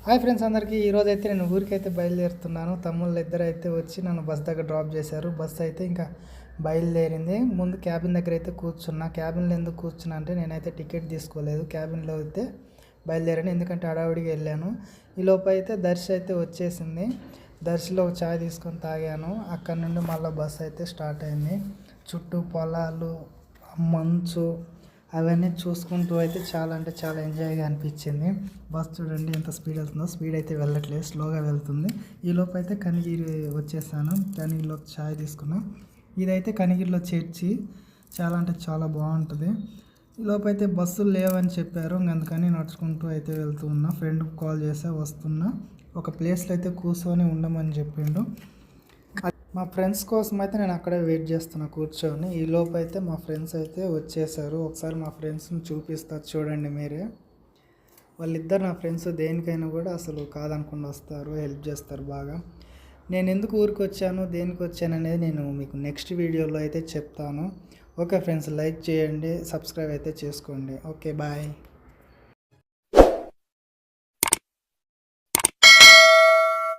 Hi friends అందరికీ ఈరోజైతే నేను ఊరికైతే బయలుదేరుతున్నాను. తమ్ముళ్ళు ఇద్దరు అయితే వచ్చి నన్ను బస్ దగ్గర డ్రాప్ చేశారు. బస్సు అయితే ఇంకా బయలుదేరింది. ముందు క్యాబిన్ దగ్గర అయితే కూర్చున్నా. క్యాబిన్లో ఎందుకు కూర్చున్నా అంటే నేనైతే టికెట్ తీసుకోలేదు. క్యాబిన్లో అయితే బయలుదేరాను, ఎందుకంటే హడావిడిగా వెళ్ళాను. ఈ లోపు అయితే దర్శి అయితే వచ్చేసింది. దర్శిలో ఒక చాయ్ తీసుకొని తాగాను. అక్కడ నుండి మళ్ళీ బస్సు అయితే స్టార్ట్ అయింది. చుట్టూ పొలాలు, మంచు అవన్నీ చూసుకుంటూ అయితే చాలా అంటే చాలా ఎంజాయ్గా అనిపించింది. బస్ చూడండి ఎంత స్పీడ్ వెళ్తుందో. స్పీడ్ అయితే వెళ్ళట్లేదు, స్లోగా వెళ్తుంది. ఈ లోపు అయితే కనిగిరి వచ్చేసాను. కనిగిరిలో ఛాయ్ తీసుకున్నాం. ఇదైతే కనిగిరిలో చర్చి, చాలా అంటే చాలా బాగుంటుంది. ఈ లోపు అయితే బస్సులు లేవని చెప్పారు, అందుకని నడుచుకుంటూ అయితే వెళ్తూ ఉన్నా. ఫ్రెండ్కి కాల్ చేస్తే వస్తున్నా, ఒక ప్లేస్లో అయితే కూర్చొని ఉండమని చెప్పిండు. మా ఫ్రెండ్స్ కోసం అయితే నేను అక్కడే వెయిట్ చేస్తున్నా కూర్చొని. ఈ లోపు అయితే మా ఫ్రెండ్స్ అయితే వచ్చేసారు. ఒకసారి మా ఫ్రెండ్స్ని చూపిస్తారు చూడండి మీరే. వాళ్ళిద్దరు నా ఫ్రెండ్స్, దేనికైనా కూడా అసలు కాదనకుండా వస్తారు, హెల్ప్ చేస్తారు బాగా. నేను ఎందుకు ఊరికి వచ్చాను, దేనికి వచ్చాను అనేది నేను మీకు నెక్స్ట్ వీడియోలో అయితే చెప్తాను. ఓకే ఫ్రెండ్స్, లైక్ చేయండి, సబ్స్క్రైబ్ అయితే చేసుకోండి. Okay bye.